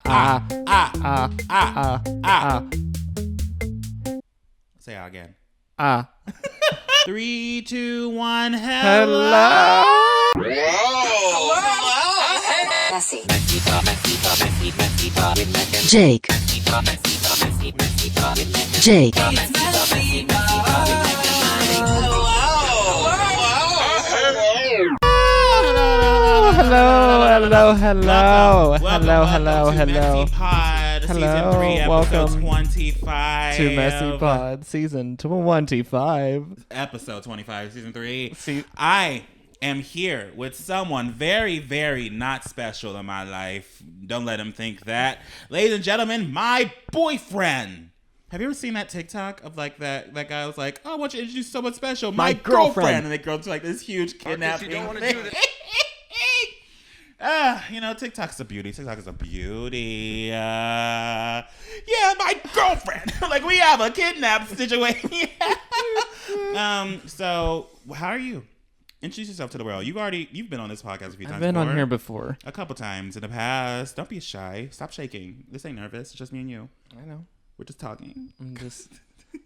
Say it again. 3, 2, 1. Hello. Messy. Jake. Jake. Hello. Welcome to MessyPod, Season 3, Episode Welcome 25. to MessyPod, Season 25. Episode 25, Season 3. I am here with someone very, very not special in my life. Don't let him think that. Ladies and gentlemen, my boyfriend. Have you ever seen that TikTok of like that guy was like, oh, I want you to introduce someone special, my girlfriend. And they go to like this huge kidnapping. You don't want to do that. TikTok's a beauty. Yeah, my girlfriend. Like, we have a kidnap situation. So how are you? Introduce yourself to the world. You've been on this podcast a few times. I've been on here before. A couple times in the past. Don't be shy. Stop shaking. This ain't nervous. It's just me and you. I know. We're just talking.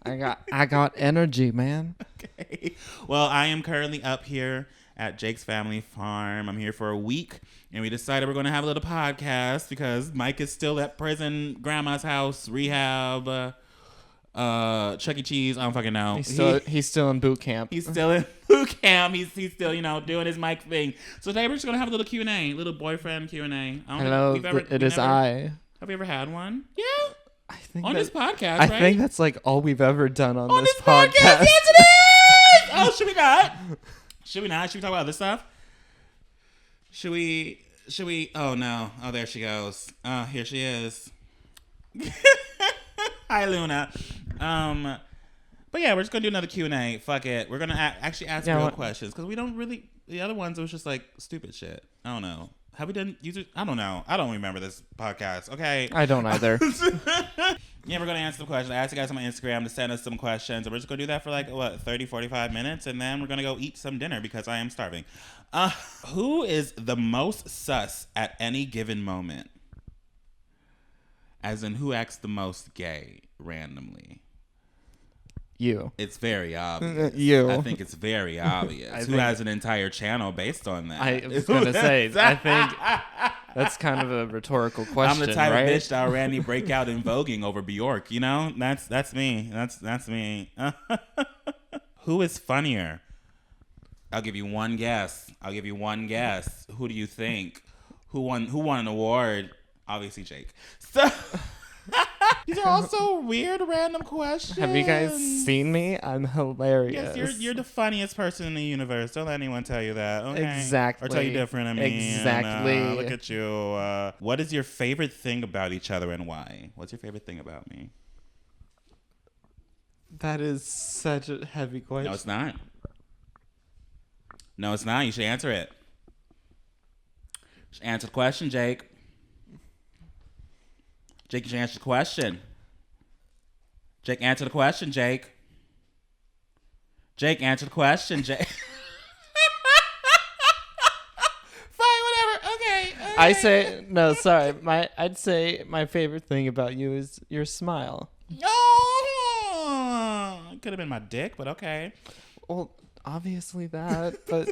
I got energy, man. Okay. Well, I am currently up here at Jake's family farm. I'm here for a week, and we decided we're going to have a little podcast because Mike is still at prison, grandma's house, rehab, Chuck E. Cheese. I don't fucking know. He's still in boot camp. He's still in boot camp. He's still, doing his Mike thing. So today we're just going to have a little Q&A, little boyfriend Q&A. Hello, it is I. Have you ever had one? Yeah. I think on this podcast, right? I think that's like all we've ever done on this podcast. Yes, it is! Oh, should we not? Should we talk about other stuff? Should we? Oh, no. Oh, there she goes. Here she is. Hi, Luna. But yeah, we're just going to do another Q&A. Fuck it. We're going to actually ask real questions because we don't really... The other ones, it was just like stupid shit. I don't know. Have we done... I don't know. I don't remember this podcast. Okay. I don't either. Yeah, we're going to answer some questions. I asked you guys on my Instagram to send us some questions. And we're just going to do that for 30, 45 minutes. And then we're going to go eat some dinner because I am starving. Who is the most sus at any given moment? As in, who acts the most gay randomly? You. It's very obvious. You. I think it's very obvious. Who has an entire channel based on that? I was going to say, I think that's kind of a rhetorical question, I'm the type right? of bitch that will randomly break out in voguing over Bjork. That's me. That's me. Who is funnier? I'll give you one guess. Who do you think? Who won an award? Obviously, Jake. So these are also weird, random questions. Have you guys seen me? I'm hilarious. Yes, you're the funniest person in the universe. Don't let anyone tell you that. Okay? Exactly. Or tell you different. I mean, exactly. Look at you. What is your favorite thing about each other and why? What's your favorite thing about me? That is such a heavy question. No, it's not. You should answer it. You should answer the question, Jake. Jake, you should answer the question. Jake, answer the question, Jake. Jake, answer the question, Jake. Fine, whatever. Okay. I say, no, sorry. I'd say my favorite thing about you is your smile. Oh, it could have been my dick, but okay. Well, obviously that, but...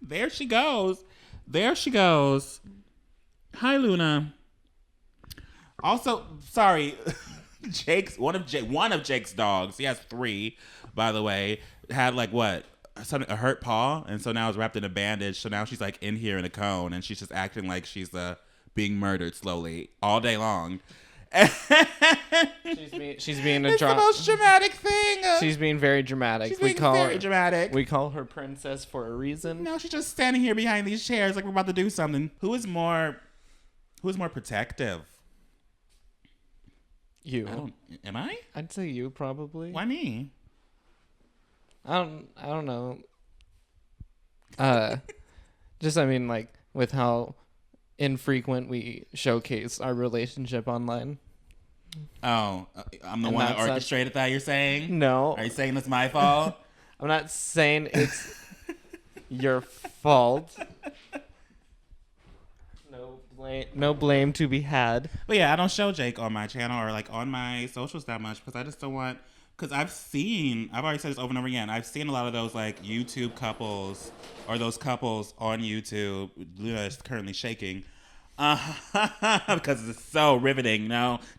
There she goes. Hi, Luna. Also, sorry, one of Jake's dogs. He has 3, by the way. Had a hurt paw, and so now it's wrapped in a bandage. So now she's like in here in a cone, and she's just acting like she's being murdered slowly all day long. She's being It's the most dramatic thing. She's being very dramatic. She's very dramatic. We call her princess for a reason. No, she's just standing here behind these chairs like we're about to do something. Who is more protective? You. Am I? I'd say you probably. Why me? I don't know. With how infrequent we showcase our relationship online. Oh, I'm the one that orchestrated that, you're saying? No. Are you saying it's my fault? I'm not saying it's your fault. No No blame to be had. But yeah, I don't show Jake on my channel or like on my socials that much because I just don't want. Because I've already said this over and over again. I've seen a lot of those like YouTube couples or those couples on YouTube. Luna is currently shaking because it's so riveting.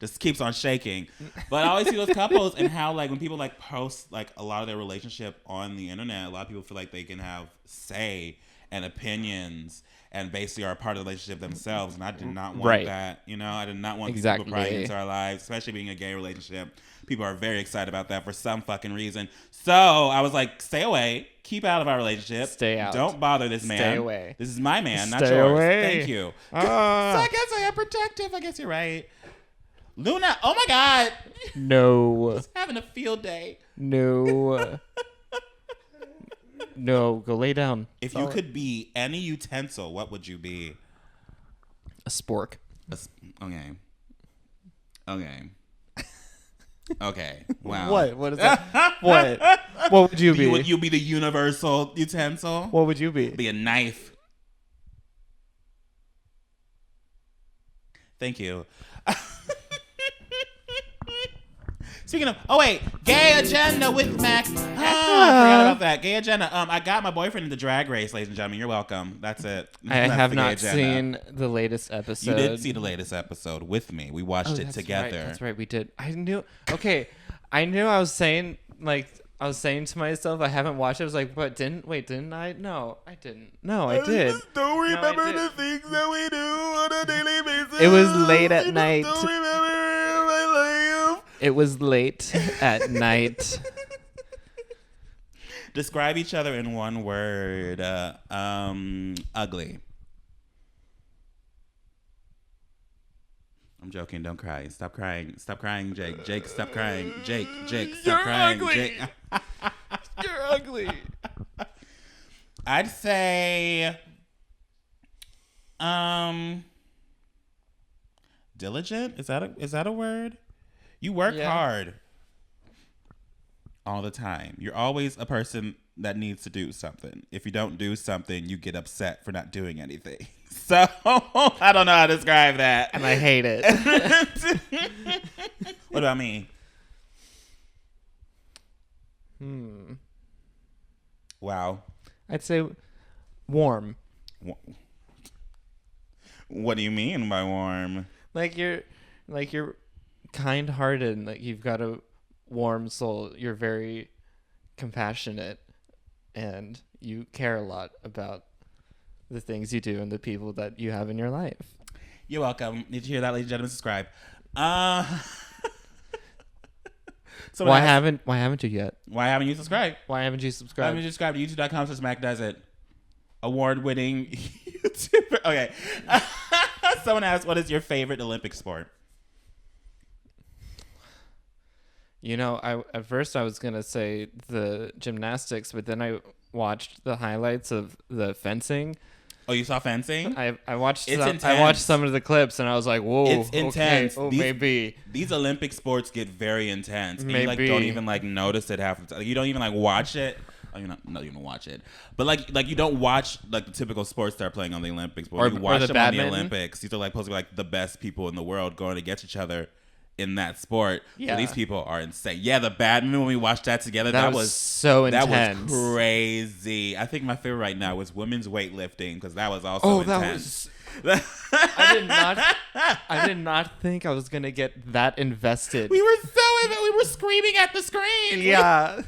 Just keeps on shaking. But I always see those couples and how like when people like post like a lot of their relationship on the internet, a lot of people feel like they can have say and opinions and basically are a part of the relationship themselves. And I did not want that. I did not want people prying into our lives, especially being a gay relationship. People are very excited about that for some fucking reason. So I was like, stay away. Keep out of our relationship. Stay out. Don't bother this man. Stay away. This is my man, not Stay yours. away. Thank you. So I guess I am protective. I guess you're right. Luna, oh my God. No. Just having a field day. No. No, go lay down. If you could be any utensil, what would you be? A spork. Okay. Okay. Wow. What? What is that? What would you be? Would you be the universal utensil? What would you be? Be a knife. Thank you. Speaking of, gay agenda with Mac. I forgot about that. Gay agenda. I got my boyfriend in the Drag Race, ladies and gentlemen. You're welcome. That's it. I have not seen the latest episode. You did see the latest episode with me. We watched it together. Right. That's right. We did. I knew. Okay. I knew I was saying to myself, I haven't watched it. I was like, didn't I? No, I didn't. No, I did. Just don't remember the things that we do on a daily basis. It was late at night. Don't remember my life. It was late at night. Describe each other in one word. Ugly. I'm joking. Don't cry. Stop crying. Stop crying, Jake. Jake, stop crying. Jake, stop crying. Ugly. Jake. You're ugly. I'd say diligent. Is that a word? You work hard all the time. You're always a person that needs to do something. If you don't do something, you get upset for not doing anything. So I don't know how to describe that. And I hate it. What about me? Wow. I'd say warm. What do you mean by warm? Like you're kind-hearted. Like you've got a warm soul. You're very compassionate, and you care a lot about the things you do and the people that you have in your life. You're welcome. Did you hear that, ladies and gentlemen? Subscribe. So why haven't you yet? Why haven't you subscribed? Why haven't you subscribed? Why haven't you subscribed to youtube.com/MacDoesIt? Award-winning YouTuber. Okay. Someone asked, what is your favorite Olympic sport? At first I was going to say the gymnastics, but then I watched the highlights of the fencing. Oh, you saw fencing? I watched It's I watched some of the clips and I was like, whoa, it's intense. Okay, maybe. These Olympic sports get very intense. And Maybe. you don't even notice it half the time. You don't even watch it. Oh, you're not even watch it. But like you don't watch the typical sports that are playing on the Olympics. But you watch the them badminton. on the Olympics. These are supposed to be the best people in the world going against each other in that sport. Yeah. So these people are insane. Yeah, the badminton, when we watched that together, That was so intense. That was crazy. I think my favorite right now was women's weightlifting because that was also intense. I did not think I was gonna get that invested. We were screaming at the screen. Yeah.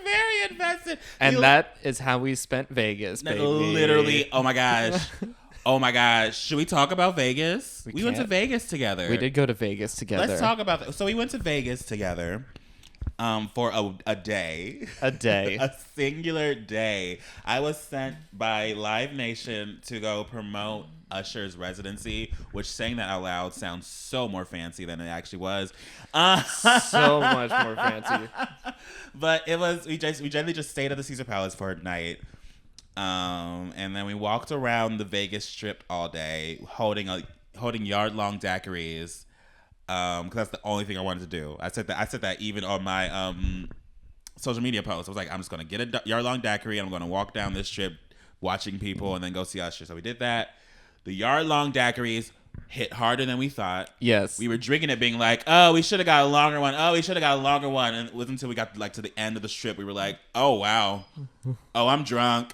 Very invested. And that is how we spent Vegas, baby. Literally, oh my gosh. Oh my gosh. Should we talk about Vegas? We went to can't. Vegas together. We did go to Vegas together. Let's talk about that. So we went to Vegas together for a day. A day. A singular day. I was sent by Live Nation to go promote Usher's residency, which saying that out loud sounds so more fancy than it actually was. So much more fancy. But it was, we generally just stayed at the Caesar Palace for a night. And then we walked around the Vegas Strip all day, holding yard-long daiquiris, because that's the only thing I wanted to do. I said that even on my social media post. I was like, I'm just gonna get a yard-long daiquiri, and I'm gonna walk down this strip, watching people, and then go see Usher. So we did that. The yard-long daiquiris hit harder than we thought. Yes. We were drinking it being like, oh, we should have got a longer one. Oh, we should have got a longer one. And it wasn't until we got like to the end of the strip we were like, oh, wow. Oh, I'm drunk.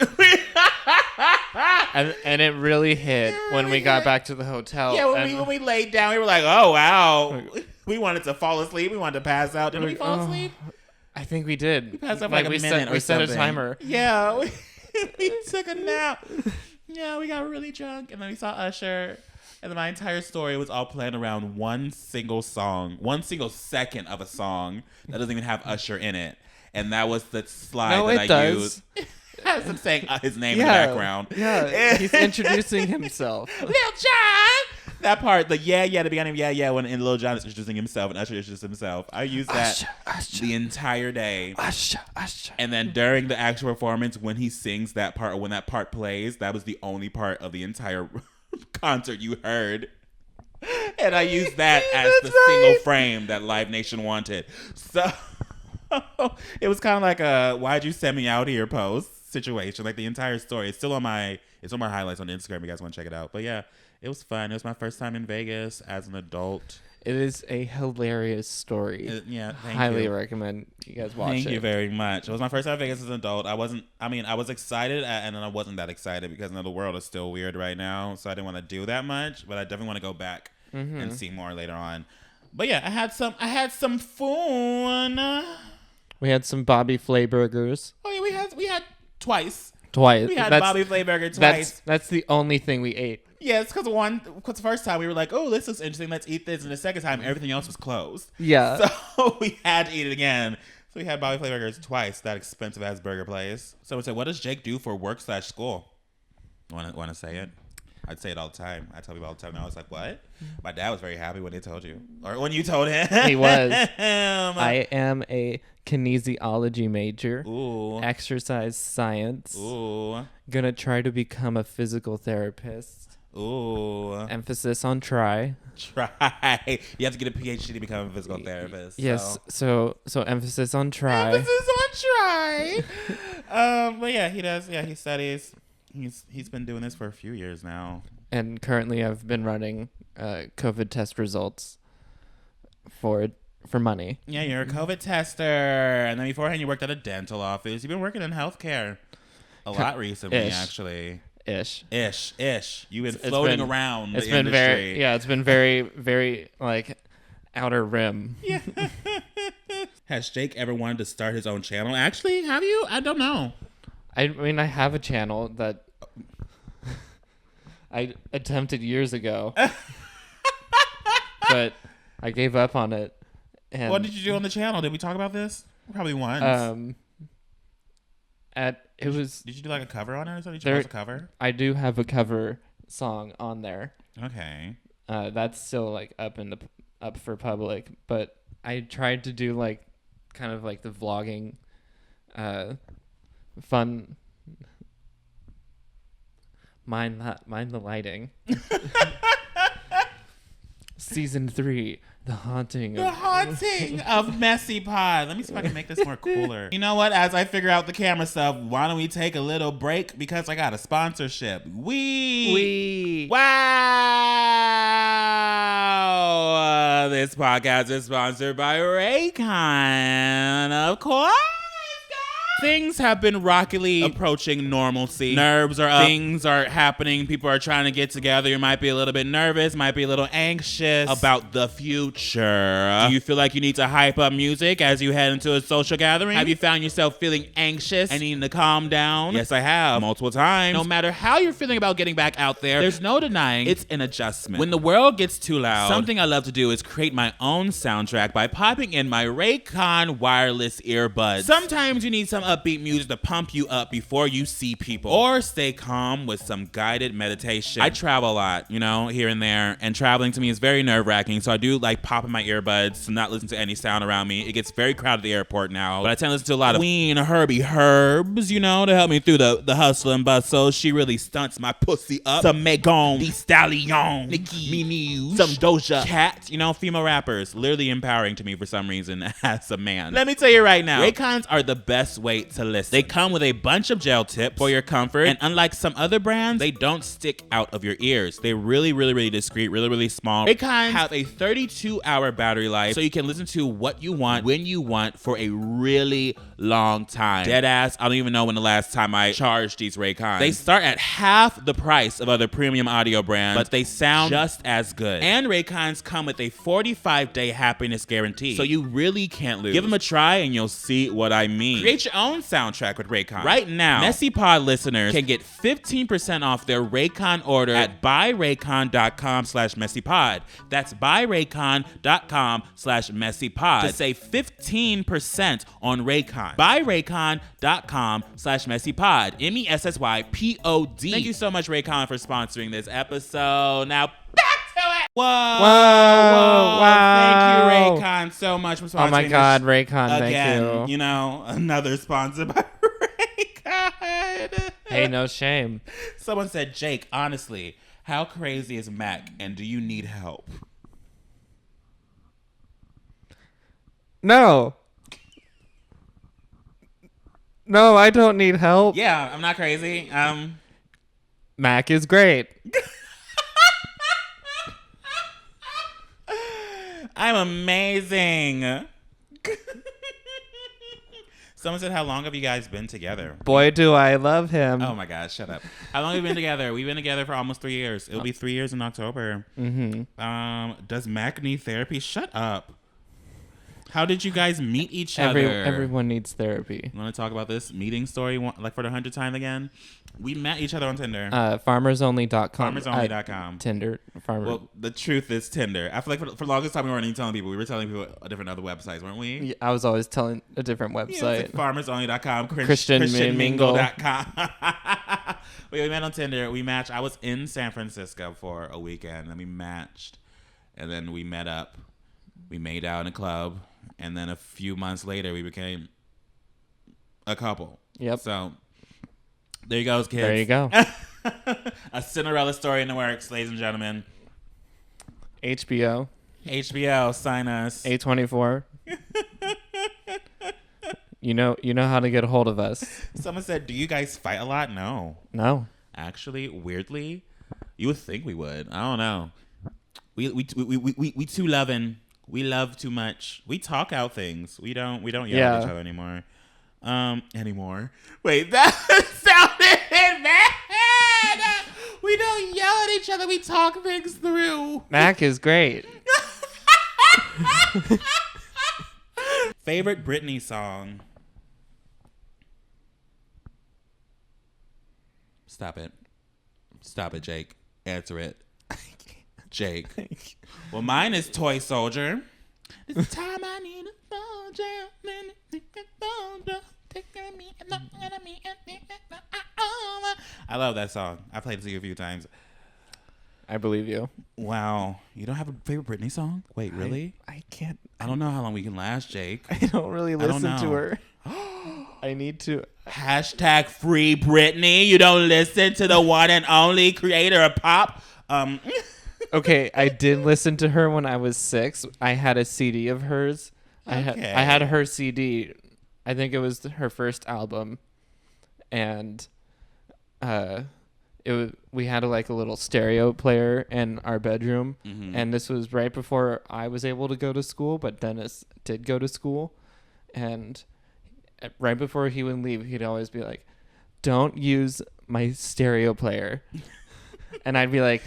and it really hit when we got back to the hotel. Yeah, when we laid down, we were like, oh, wow. We wanted to fall asleep. We wanted to pass out. Didn't we fall asleep? I think we did. We passed out for like a minute we set a something. timer. Yeah, we took a nap. Yeah, we got really drunk. And then we saw Usher. And then my entire story was all planned around one single song, one single second of a song that doesn't even have Usher in it. And that was the slide that I used. As I'm saying his name in the background. Yeah, he's introducing himself. Lil Jon! That part, the the beginning of when Lil Jon is introducing himself and Usher introduces himself. I used that the entire day. Usher. And then during the actual performance, when he sings that part, or when that part plays, that was the only part of the entire concert you heard. And I used that as the single frame that Live Nation wanted. So it was kind of like a "why'd you send me out here" post situation. Like the entire story. It's on my highlights on Instagram. You guys want to check it out. But yeah, it was fun. It was my first time in Vegas as an adult. It is a hilarious story. Highly recommend you guys watch it. Thank you very much. It was my first time in Vegas as an adult. I was excited, and then I wasn't that excited because the world is still weird right now. So I didn't want to do that much, but I definitely want to go back and see more later on. But yeah, I had some fun. We had some Bobby Flay burgers. Oh yeah, we had twice. We had Bobby Flay burger twice. That's the only thing we ate. Yeah, it's because the first time we were like, oh, this looks interesting, let's eat this. And the second time, everything else was closed. Yeah. So we had to eat it again. So we had Bobby Flay burgers twice, that expensive-ass burger place. Someone said, what does Jake do for work/school? Want to say it? I'd say it all the time. I tell people all the time. And I was like, what? My dad was very happy when they told you. Or when you told him. He was. I am a kinesiology major. Ooh. Exercise science. Ooh. Gonna try to become a physical therapist. Ooh. Emphasis on try. Try. You have to get a PhD to become a physical therapist. Yes. So emphasis on try. Emphasis on try. But yeah, he does. Yeah, he studies. He's been doing this for a few years now. And currently I've been running COVID test results for money. Yeah, you're a COVID tester. And then beforehand you worked at a dental office. You've been working in healthcare a lot recently, actually. Ish. You've been floating around the industry. It's been very, very like outer rim. Yeah. Has Jake ever wanted to start his own channel? Actually, have you? I don't know. I mean, I have a channel that I attempted years ago, but I gave up on it. And, what did you do on the channel? Did we talk about this? Probably once. Did you do like a cover on it or something? Did you post a cover? I do have a cover song on there. Okay. That's still like up for public, but I tried to do like kind of like the vlogging, fun. Mind the lighting. Season 3. The haunting of MessyPod. Let me see if I can make this more cooler. You know what? As I figure out the camera stuff, why don't we take a little break? Because I got a sponsorship. Wow! This podcast is sponsored by Raycon, of course. Things have been rockily approaching normalcy. Nerves are up. Things are happening. People are trying to get together. You might be a little bit nervous, might be a little anxious about the future. Do you feel like you need to hype up music as you head into a social gathering? Have you found yourself feeling anxious and needing to calm down? Yes, I have. Multiple times. No matter how you're feeling about getting back out there, there's no denying it's an adjustment. When the world gets too loud, something I love to do is create my own soundtrack by popping in my Raycon wireless earbuds. Sometimes you need some upbeat music to pump you up before you see people, or stay calm with some guided meditation. I travel a lot, here and there, and traveling to me is very nerve-wracking, so I do like popping my earbuds to not listen to any sound around me. It gets very crowded at the airport now, but I tend to listen to a lot of Queen Herbie Herbs, to help me through the hustle and bustle. She really stunts my pussy up. Some Megan Thee Stallion, Nicki Minaj, some Doja Cat, female rappers, literally empowering to me for some reason as a man. Let me tell you right now, Raycons are the best way wait to listen. They come with a bunch of gel tips for your comfort, and unlike some other brands, they don't stick out of your ears. They're really discreet, really small. Raycons have a 32-hour battery life, so you can listen to what you want, when you want, for a really long time. Deadass, I don't even know when the last time I charged these Raycons. They start at half the price of other premium audio brands, but they sound just as good. And Raycons come with a 45-day happiness guarantee, so you really can't lose. Give them a try and you'll see what I mean. Create your own soundtrack with Raycon. Right now, MessyPod listeners can get 15% off their Raycon order at buyraycon.com/MessyPod. That's buyraycon.com/MessyPod to save 15% on Raycon. Buyraycon.com/MessyPod. MESSYPOD. Thank you so much, Raycon, for sponsoring this episode. Now, back to it. Whoa. Thank you, Raycon, so much for sponsoring. Oh my God, Raycon, again, thank you. You know, another sponsor by Raycon. Hey, no shame. Someone said, Jake, honestly, how crazy is Mac, and do you need help? No, I don't need help. Yeah, I'm not crazy. Mac is great. I'm amazing. Someone said, how long have you guys been together? Boy, do I love him. Oh my God, shut up. How long have we been together? We've been together for almost 3 years. It'll be 3 years in October. Mm-hmm. Does Mac need therapy? Shut up. How did you guys meet each other? Everyone needs therapy. You want to talk about this meeting story, like for the 100th time again? We met each other on Tinder. Farmersonly.com. Farmersonly.com. Tinder. Well, the truth is Tinder. I feel like for the longest time we weren't even telling people. We were telling people different other websites, weren't we? Yeah, I was always telling a different website. Yeah, it's like farmersonly.com. Christianmingle.com. We met on Tinder. We matched. I was in San Francisco for a weekend, and we matched. And then we met up. We made out in a club. And then a few months later, we became a couple. Yep. So there you go, kids. There you go. A Cinderella story in the works, ladies and gentlemen. HBO, sign us. A24. You know how to get a hold of us. Someone said, do you guys fight a lot? No. Actually, weirdly, you would think we would. I don't know. We too loving. We love too much. We talk out things. We don't yell at each other anymore. Wait, that sounded bad. We don't yell at each other. We talk things through. Mac is great. Favorite Britney song? Stop it, Jake. Answer it. Jake. Well, mine is Toy Soldier. This time I need a soldier. I love that song. I played it to you a few times. I believe you. Wow. You don't have a favorite Britney song? Wait, really? I can't. I don't know how long we can last, Jake. I don't really listen to her. I need to. Hashtag free Britney. You don't listen to the one and only creator of pop. Okay, I did listen to her when I was 6. I had a CD of hers. I had her CD. I think it was her first album, and we had like a little stereo player in our bedroom, and this was right before I was able to go to school, but Dennis did go to school, and right before he would leave, he'd always be like, "Don't use my stereo player," and I'd be like.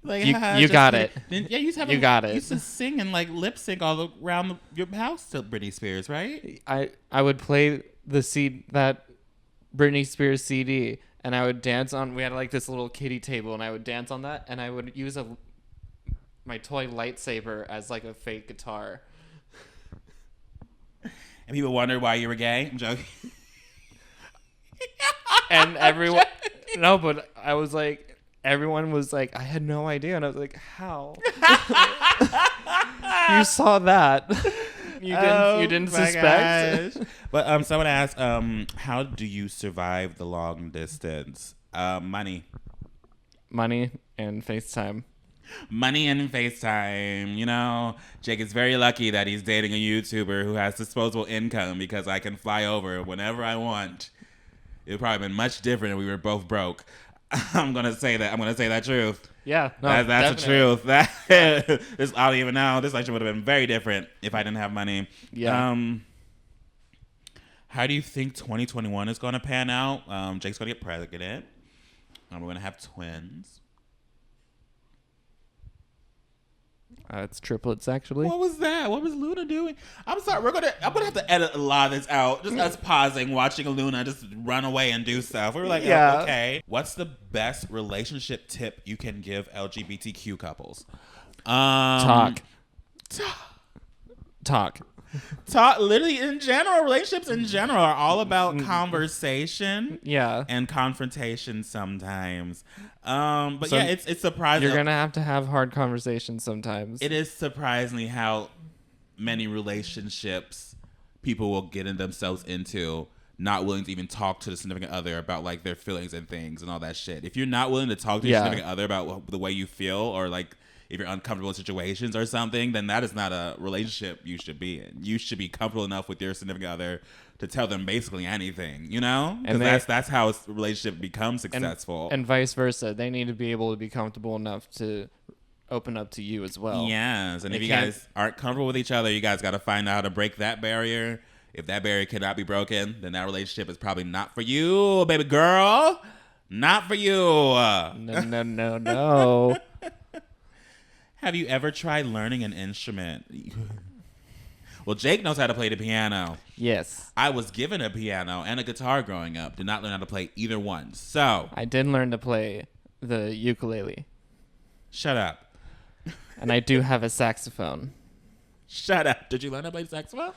You got it. Yeah, you used to sing and like lip sync all around your house to Britney Spears, right? I would play that Britney Spears CD, and I would dance on. We had like this little kiddie table, and I would dance on that, and I would use my toy lightsaber as like a fake guitar. And people wonder why you were gay. I'm joking. And everyone, no, but I was like. Everyone was like, I had no idea. And I was like, how? You saw that. You didn't suspect. But someone asked, how do you survive the long distance? Money and FaceTime. Money and FaceTime. You know, Jake is very lucky that he's dating a YouTuber who has disposable income because I can fly over whenever I want. It would probably have been much different if we were both broke. I'm gonna say that. I'm gonna say that truth. Yeah, no, that's the truth. That this I don't even know. This actually would have been very different if I didn't have money. Yeah. How do you think 2021 is gonna pan out? Jake's gonna get pregnant. We're gonna have twins. It's triplets, actually. What was that? What was Luna doing? I'm sorry. I'm gonna have to edit a lot of this out. Just us pausing, watching Luna just run away and do stuff. We were like, yeah. Oh, okay. What's the best relationship tip you can give LGBTQ couples? Talk. Literally, in general, relationships in general are all about conversation. Yeah. And confrontation sometimes. But yeah, it's surprising. You're going to have hard conversations sometimes. It is surprisingly how many relationships people will get in themselves into not willing to even talk to the significant other about like their feelings and things and all that shit. If you're not willing to talk to your significant other about the way you feel or like if you're uncomfortable in situations or something, then that is not a relationship you should be in. You should be comfortable enough with your significant other to tell them basically anything, you know? Because that's how a relationship becomes successful. And vice versa. They need to be able to be comfortable enough to open up to you as well. Yes. And if you guys aren't comfortable with each other, you guys got to find out how to break that barrier. If that barrier cannot be broken, then that relationship is probably not for you, baby girl. Not for you. No. Have you ever tried learning an instrument? Well, Jake knows how to play the piano. Yes. I was given a piano and a guitar growing up. Did not learn how to play either one. So I did learn to play the ukulele. Shut up. And I do have a saxophone. Shut up. Did you learn how to play the saxophone?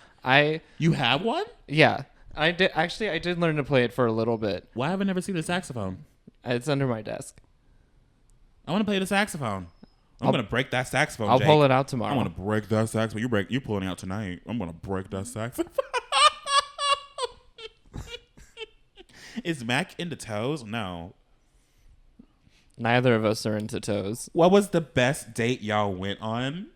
You have one? Yeah. I did learn to play it for a little bit. Why have I never seen the saxophone? It's under my desk. I want to play the saxophone. I'm going to break that saxophone, I'll Jake. pull it out tomorrow. I want to break that saxophone. You're pulling it out tonight. I'm going to break that saxophone. Is Mac into toes? No. Neither of us are into toes. What was the best date y'all went on?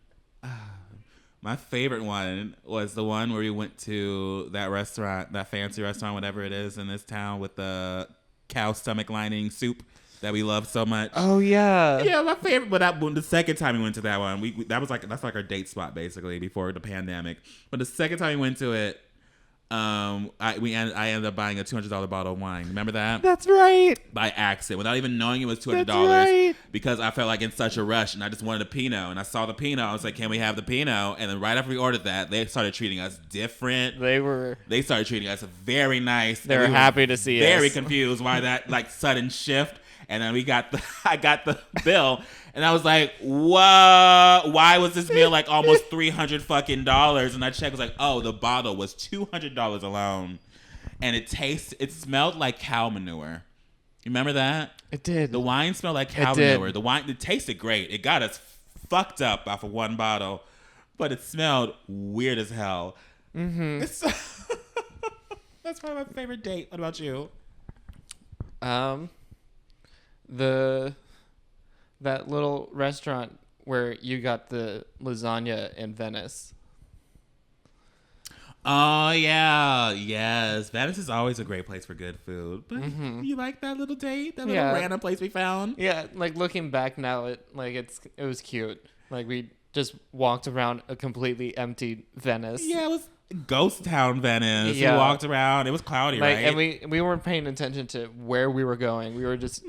My favorite one was the one where we went to that restaurant, that fancy restaurant, whatever it is in this town with the cow stomach lining soup that we love so much. Oh yeah. Yeah, my favorite. But the second time we went to that one, that's like our date spot basically before the pandemic. But the second time we went to it, I ended up buying a $200 bottle of wine. Remember that? That's right. By accident, without even knowing it was $200. That's right. Because I felt like in such a rush, and I just wanted a Pinot, and I saw the Pinot. I was like, "Can we have the Pinot?" And then right after we ordered that, they started treating us different. They started treating us very nice. They were happy to see us. Very confused why that like sudden shift. And then I got the bill, and I was like, "Whoa! Why was this meal like almost $300 fucking dollars?" And I checked, was like, "Oh, the bottle was $200 alone," and it smelled like cow manure. You remember that? It did. The wine smelled like cow manure. The wine, it tasted great. It got us fucked up off of one bottle, but it smelled weird as hell. Mm-hmm. That's probably my favorite date. What about you? That little restaurant where you got the lasagna in Venice. Oh yeah, yes. Venice is always a great place for good food. But you like that little date, that little random place we found? Yeah, like looking back now, it was cute. Like we just walked around a completely empty Venice. Yeah, it was ghost town Venice. Yeah. We walked around. It was cloudy, right? And we weren't paying attention to where we were going. We were just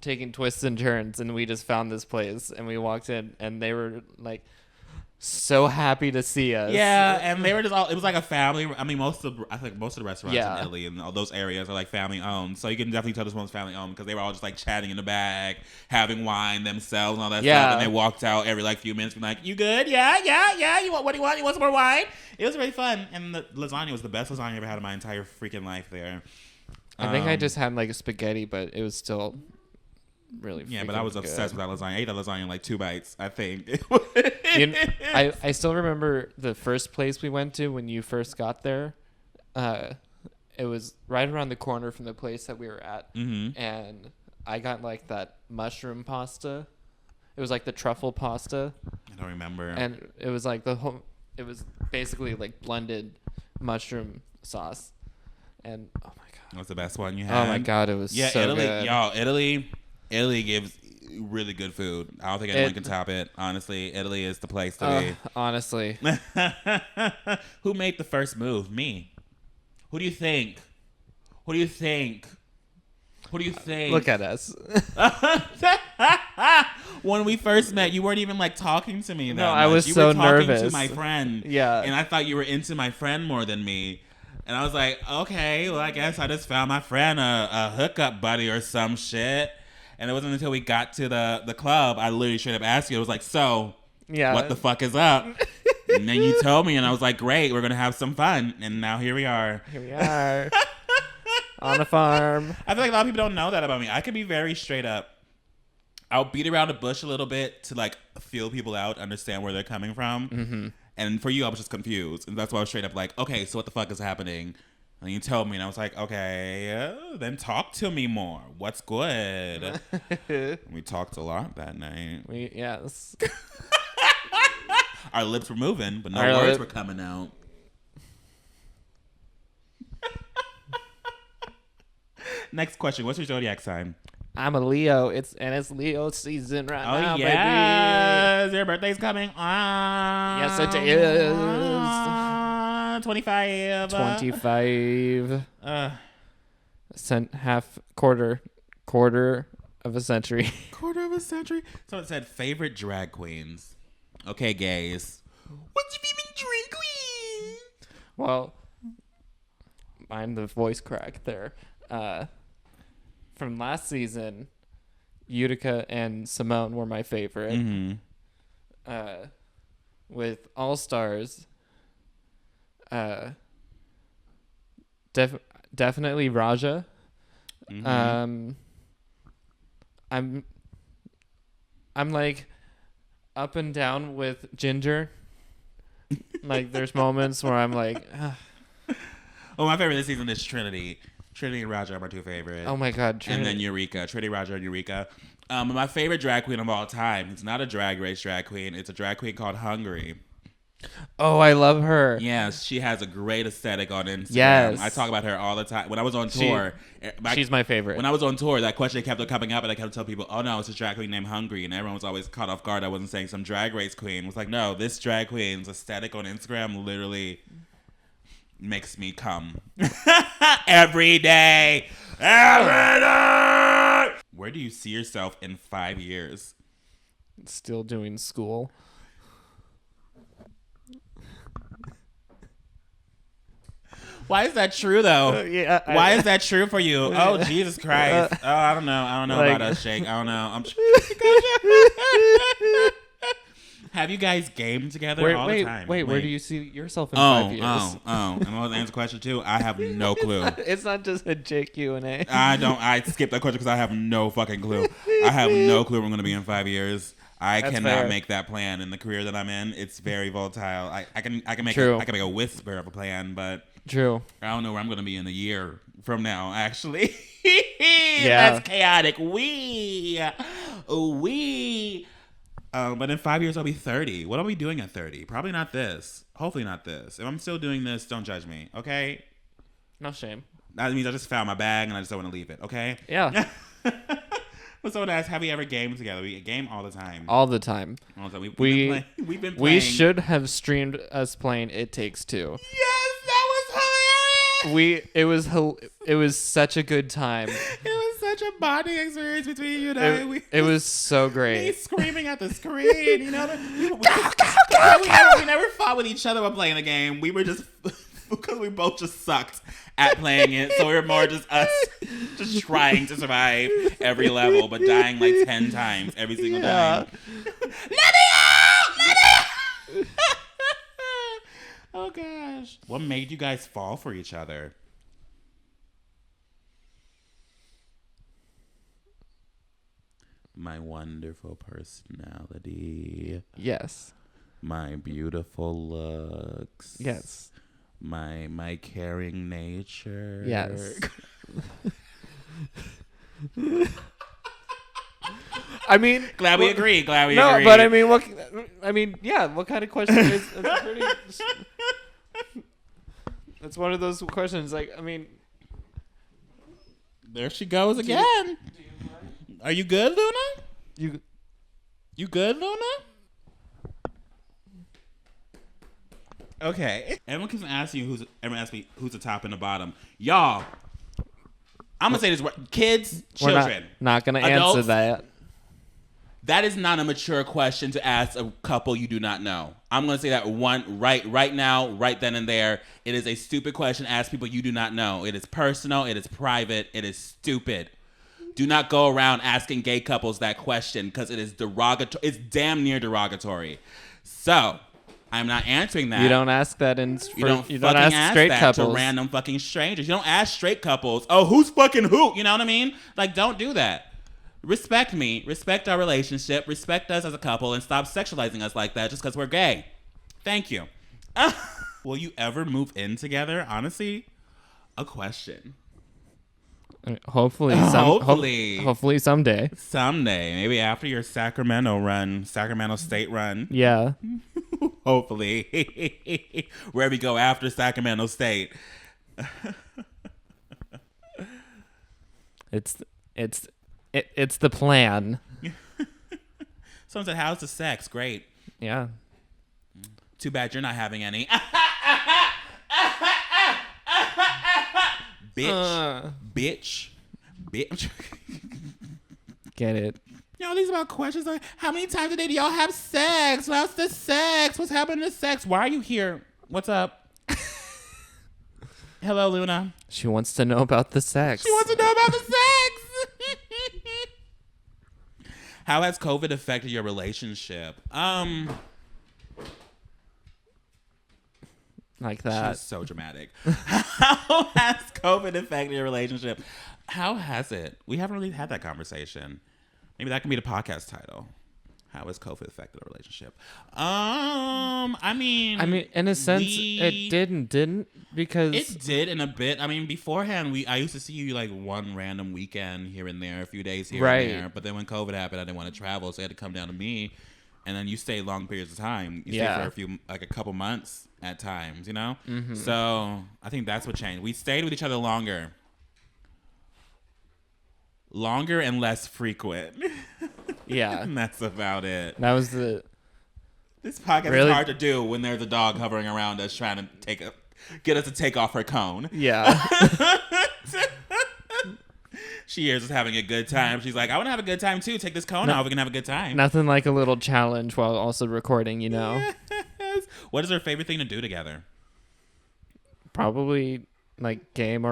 taking twists and turns, and we just found this place, and we walked in, and they were like so happy to see us. Yeah, and they were just all, it was like a family. I mean, most of the restaurants in Italy and all those areas are like family owned. So you can definitely tell this one was family owned because they were all just like chatting in the back, having wine themselves and all that stuff. And they walked out every like few minutes, being like, "You good? Yeah. What do you want? You want some more wine?" It was really fun. And the lasagna was the best lasagna I ever had in my entire freaking life there. I think I just had like a spaghetti, but it was still really but I was obsessed with that lasagna. I ate that lasagna in like 2 bites, I think. I still remember the first place we went to when you first got there. It was right around the corner from the place that we were at, and I got like that mushroom pasta. It was like the truffle pasta. I don't remember. And it was like it was basically like blended mushroom sauce. And oh my god. What's the best one you had? Oh my god, it was so Italy, good. Y'all, Italy gives really good food. I don't think anyone can top it. Honestly, Italy is the place to be. Honestly. Who made the first move? Me. Who do you think? Who do you think? Who do you think? Look at us. When we first met, you weren't even like talking to me. I was you so were talking nervous to my friend. Yeah. And I thought you were into my friend more than me. And I was like, okay, well, I guess I just found my friend a hookup buddy or some shit. And it wasn't until we got to the club, I literally straight up asked you. I was like, so, what the fuck is up? And then you told me, and I was like, great, we're going to have some fun. And now here we are. Here we are. On a farm. I feel like a lot of people don't know that about me. I can be very straight up. I'll beat around the bush a little bit to like feel people out, understand where they're coming from. Mm-hmm. And for you, I was just confused. And that's why I was straight up like, okay, so what the fuck is happening? And you told me, and I was like, okay, then talk to me more. What's good? We talked a lot that night. Yes. Our lips were moving, but no words were coming out. Next question. What's your zodiac sign? I'm a Leo. It's Leo season right now, yes. baby. Your birthday's coming on. Yes, it is. 25. 25. Quarter of a century. Quarter of a century. So it said favorite drag queens. Okay, gays. What's your favorite drag queen? Well, mind the voice crack there. From last season, Utica and Simone were my favorite. Mm-hmm. With All Stars, definitely Raja. Mm-hmm. I'm like up and down with Ginger. Like there's moments where I'm like, ugh. Oh, my favorite this season is Trinity. Trinity and Raja are my two favorites. Oh my god, Trinity. And then Eureka. Trinity, Raja, and Eureka. My favorite drag queen of all time. It's not a drag race drag queen. It's a drag queen called Hungry. Oh, I love her. Yes, she has a great aesthetic on Instagram. Yes. I talk about her all the time. When I was on tour, she's my favorite. When I was on tour, that question kept coming up, and I kept telling people, "Oh no, it's a drag queen named Hungry," and everyone was always caught off guard. I wasn't saying some drag race queen. It was like, no, this drag queen's aesthetic on Instagram literally makes me come every day. Every day. Where do you see yourself in 5 years? Still doing school. Why is that true, though? Why is that true for you? Oh, Jesus Christ. Oh, I don't know. I don't know about us, Jake. I don't know. I'm Have you guys gamed together all the time? Wait, where do you see yourself in 5 years? Oh. I'm going to answer the question, too. I have no clue. It's not just a JQ&A. I skipped that question because I have no fucking clue. I have no clue where I'm going to be in 5 years. I cannot make that plan in the career that I'm in. It's very volatile. I can make a whisper of a plan, but true. I don't know where I'm going to be in a year from now, actually. Yeah. That's chaotic. But in 5 years, I'll be 30. What are we doing at 30? Probably not this. Hopefully not this. If I'm still doing this, don't judge me, okay? No shame. That means I just found my bag and I just don't want to leave it, okay? Yeah. But someone asked, have we ever gamed together? We game all the time. All the time. All the time. We've been playing. We should have streamed us playing It Takes Two. Yes, that was hilarious. It was such a good time. It was such a bonding experience between you and I. It was so great. Me screaming at the screen, you know. We never fought with each other while playing the game. We were just because we both just sucked at playing it, so we were more just us just trying to survive every level, but dying like 10 times every single time. Let me out! Oh gosh. What made you guys fall for each other? My wonderful personality. Yes. My beautiful looks. Yes. My caring nature. Yes. I mean, Glad we agree. Glad we no, agree. but I mean, what kind of question is? It's pretty. It's one of those questions. Like, I mean, there she goes again. Are you good, Luna? You good, Luna? Okay. Everyone keeps asking you everyone asks me who's the top and the bottom. Y'all, I'm gonna say this: kids, children, not gonna adults, answer that. That is not a mature question to ask a couple you do not know. I'm going to say that right now, right then and there. It is a stupid question to ask people you do not know. It is personal. It is private. It is stupid. Do not go around asking gay couples that question because it is derogatory. It's damn near derogatory. So, I'm not answering that. You don't ask that you don't ask straight that couples to random fucking strangers. You don't ask straight couples, oh, who's fucking who? You know what I mean? Like, don't do that. Respect me, respect our relationship, respect us as a couple, and stop sexualizing us like that just because we're gay. Thank you. Will you ever move in together? Honestly, a question. Hopefully, hopefully someday. Someday, maybe after your Sacramento State run. Yeah. Hopefully, where we go after Sacramento State. It's the plan. Someone said, how's the sex? Great. Yeah. Too bad you're not having any. Bitch. Get it. Y'all, these about questions like, how many times a day do y'all have sex? How's the sex? What's happening to sex? Why are you here? What's up? Hello, Luna. She wants to know about the sex. She wants to know about the sex. How has COVID affected your relationship? Like that. She's so dramatic. How has COVID affected your relationship? How has it? We haven't really had that conversation. Maybe that can be the podcast title. How has COVID affected our relationship? I mean, in a sense, it did and didn't because it did in a bit. I mean, beforehand, I used to see you like one random weekend here and there, a few days here and there. But then when COVID happened, I didn't want to travel, so I had to come down to me. And then you stayed long periods of time. You stayed for a couple months at times, you know? Mm-hmm. So I think that's what changed. We stayed with each other longer and less frequent. Yeah. And that's about it. That was This podcast is hard to do when there's a dog hovering around us trying to get us to take off her cone. Yeah. She hears us having a good time. She's like, I want to have a good time too. Take this cone off. We can have a good time. Nothing like a little challenge while also recording, you know? Yes. What is her favorite thing to do together? Probably like game,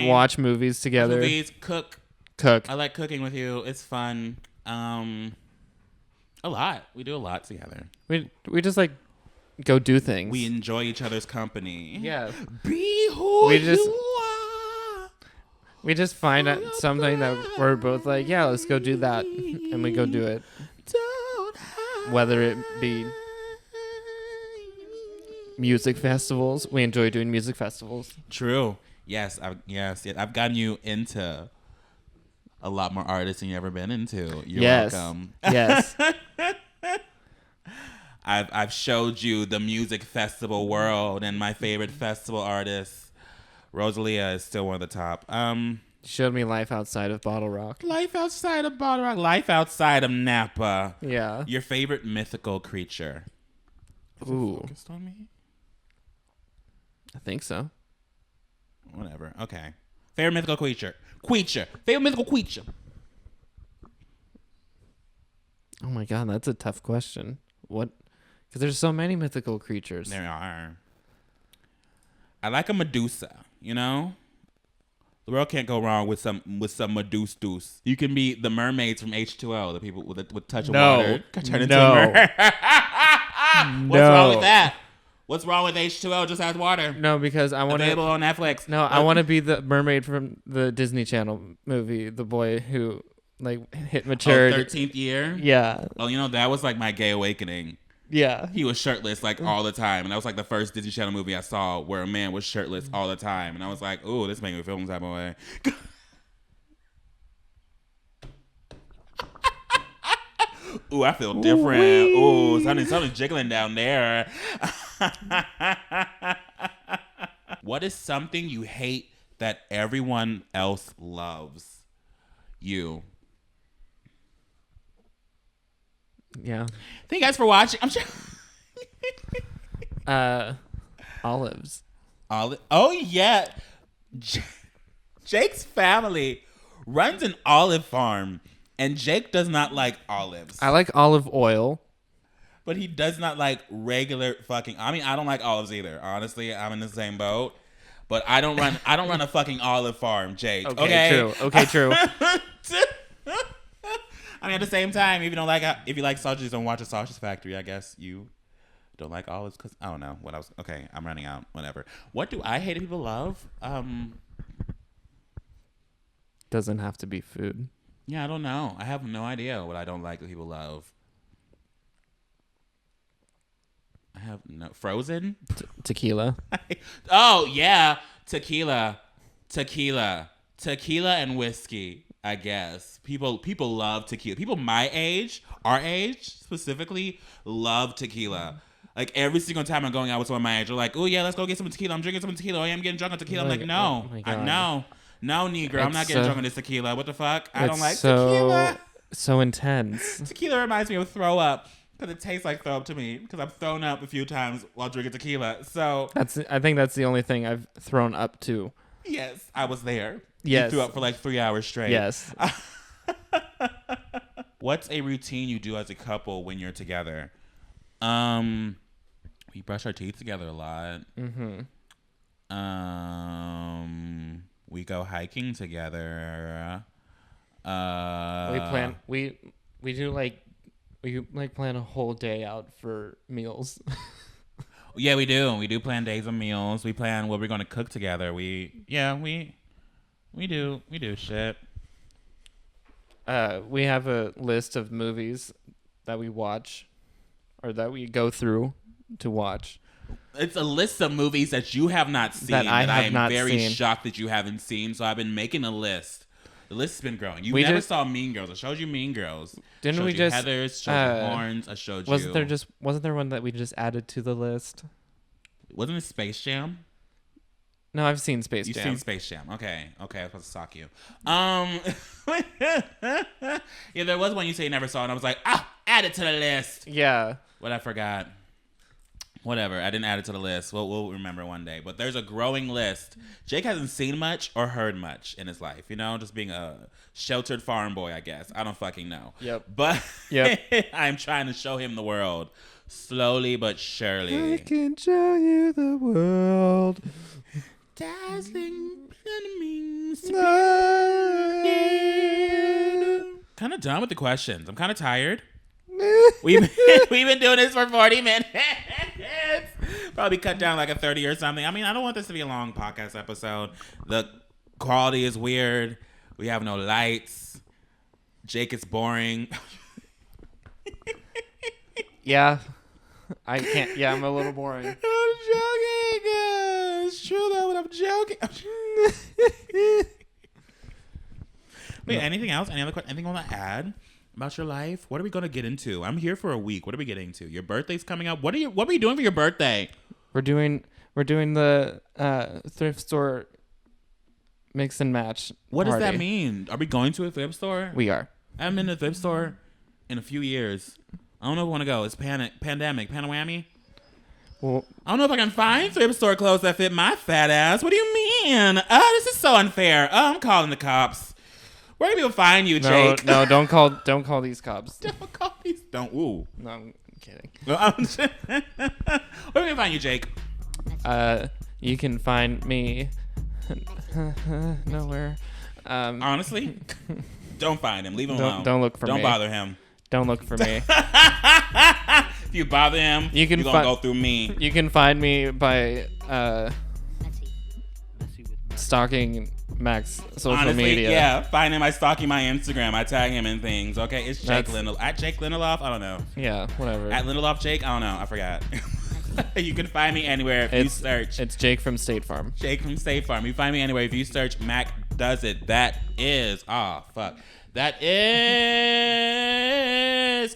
watch movies together. Cook. I like cooking with you. It's fun. A lot. We do a lot together. We just like go do things. We enjoy each other's company. Yeah. Be who you are. We just find out something that we're both like, yeah, let's go do that, and we go do it. Whether it be music festivals, we enjoy doing music festivals. True. Yes. I've gotten you into a lot more artists than you've ever been into. You're welcome. Yes. I've showed you the music festival world and my favorite festival artists. Rosalia is still one of the top. Showed me life outside of Bottle Rock. Life outside of Bottle Rock. Life outside of Napa. Yeah. Your favorite mythical creature. Ooh. Focused on me? I think so. Whatever. Okay. Favorite mythical creature. Favorite mythical creature. Oh my God, that's a tough question. What? Because there's so many mythical creatures. There are. I like a Medusa, you know? The world can't go wrong with some Medusa. You can be the mermaids from H2O, the people with touch of water. Turn into a mermaid. What's wrong with that? What's wrong with H2O? Just has water. No, because I want to. Available on Netflix. No, I want to be the mermaid from the Disney Channel movie, the boy who like hit maturity. 13th year? Yeah. Oh, you know, that was like my gay awakening. Yeah. He was shirtless like all the time. And that was like the first Disney Channel movie I saw where a man was shirtless all the time. And I was like, ooh, this makes me feel some type of way. Ooh, I feel different. Ooh, something's jiggling down there. What is something you hate that everyone else loves? You. Yeah. Thank you guys for watching. I'm sure. Olives. Oh, yeah. Jake's family runs an olive farm, and Jake does not like olives. I like olive oil. But he does not like regular fucking. I mean, I don't like olives either. Honestly, I'm in the same boat. But I don't run a fucking olive farm, Jake. Okay? True. Okay, true. I mean, at the same time, if you like sausages, don't watch a Sausage Factory. I guess you don't like olives because I don't know what else. Okay, I'm running out. Whatever. What do I hate that people love? Doesn't have to be food. Yeah, I don't know. I have no idea what I don't like that people love. I have no Frozen. Tequila. Oh yeah, tequila, and whiskey. I guess people love tequila. People my age, our age specifically, love tequila. Like every single time I'm going out with someone my age, they're like, "Oh yeah, let's go get some tequila. I'm drinking some tequila. Oh yeah, I'm getting drunk on tequila." I'm like, "No, no, Negro, I'm not getting drunk on this tequila. What the fuck? I don't like tequila. So intense. Tequila reminds me of throw up because it tastes like throw up to me because I've thrown up a few times while drinking tequila. So I think that's the only thing I've thrown up to. Yes, I was there. Yes. You threw up for like 3 hours straight. Yes. What's a routine you do as a couple when you're together? We brush our teeth together a lot. Mm-hmm. We go hiking together. We plan a whole day out for meals. Yeah, we do. We do plan days of meals. We plan what we're going to cook together. We do shit. We have a list of movies that we watch or that we go through to watch. It's a list of movies that you have not seen that I am very shocked that you haven't seen. So I've been making a list. The list has been growing. You never saw Mean Girls. I showed you Mean Girls. Didn't we just Heathers, showed you Horns. I showed you. Wasn't there one that we just added to the list? Wasn't it Space Jam? No, I've seen Space Jam. You've seen Space Jam. Okay, I was supposed to stalk you. Yeah, there was one you say you never saw, and I was like, add it to the list. Yeah. But I forgot. Whatever, I didn't add it to the list. We'll remember one day. But there's a growing list. Jake hasn't seen much or heard much in his life. You know, just being a sheltered farm boy, I guess. I don't fucking know. Yep. But I'm trying to show him the world. Slowly but surely. I can show you the world. Dazzling enemies. Kind of done with the questions. I'm kind of tired. We've been doing this for 40 minutes. Probably cut down like a 30 or something. I mean, I don't want this to be a long podcast episode. The quality is weird. We have no lights. Jake is boring. Yeah. I can't. Yeah, I'm a little boring. I'm joking. It's true though, but I'm joking. Wait, anything else? Any other anything you want to add about your life? What are we going to get into? I'm here for a week. What are we getting to? Your birthday's coming up. What are you doing for your birthday? We're doing the thrift store mix and match. What party. does that mean? Are we going to a thrift store? We are. I haven't been to a thrift store in a few years. I don't know if I want to go. It's pandemic. Panawammy? Well, I don't know if I can find thrift store clothes that fit my fat ass. What do you mean? This is so unfair. I'm calling the cops. Where can people find you, Jake? No, don't call these cops. Don't call these. Don't. Ooh. No, I'm kidding. Where can we find you, Jake? You can find me nowhere. Honestly, don't find him. Leave him alone. Don't look for me. Don't bother him. Don't look for me. If you bother him, you're going to go through me. You can find me by stalking Mac's social media. Yeah, find him by stalking my Instagram. I tag him in things. Okay, it's Jake Lindelof. At Jake Lindelof? I don't know. Yeah, whatever. At Lindelof Jake? I don't know. I forgot. You can find me anywhere if you search. It's Jake from State Farm. Jake from State Farm. You find me anywhere if you search Mac Does It. That is, fuck. That is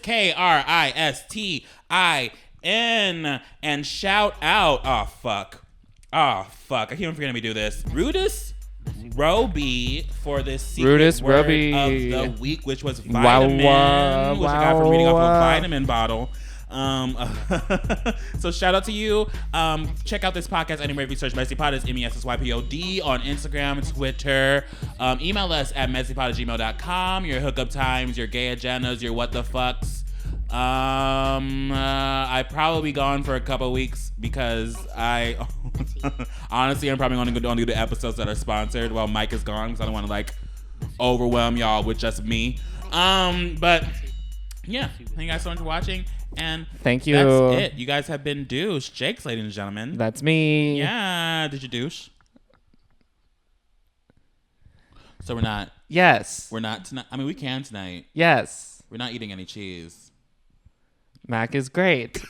KRISTIN. And shout out. Oh, fuck. I keep on forgetting we do this. Rudis Roby for this secret Rudis word Roby of the week, which was vitamin, which I got from reading off a vitamin bottle. So shout out to you. Check out this podcast anywhere if you search MessyPod. It's MESSYPOD on Instagram, Twitter. Email us at messypod@gmail.com. Your hookup times, your gay agendas, your what the fucks. I've probably be gone for a couple weeks because I honestly I'm probably only going to do the episodes that are sponsored while Mike is gone because I don't want to like overwhelm y'all with just me. But yeah, thank you guys so much for watching. And thank you. That's it. You guys have been douche. Jake's, ladies and gentlemen. That's me. Yeah. Did you douche? So we're not. Yes. We're not tonight. I mean, we can tonight. Yes. We're not eating any cheese. Mac is great.